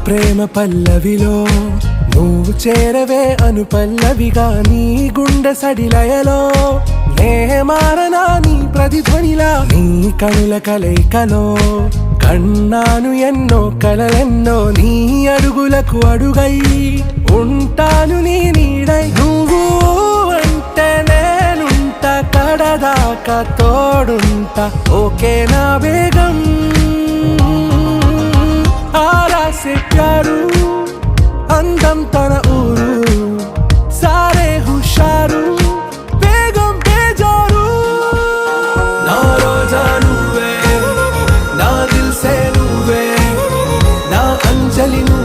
ప్రేమ పల్లవిలో నువ్వు చేరవే అను పల్లవిగా నీ గుండె సడిలయలో నే మారనా నీ ప్రతిధ్వనిలా నీ కనుల కలయికలో కన్నాను ఎన్నో కలలెన్నో నీ అడుగులకు అడుగై ఉంటాను నీ నీడై నువ్వు అంటే నేనుంట కడదాకా తోడుంటా ఓకే నా బేగం आरा से प्यारू अंदम तन ऊरू सारे हुशारू बेगम बेजारू ना रोजा नुवे ना दिल से नुवे ना अंजलि नुवे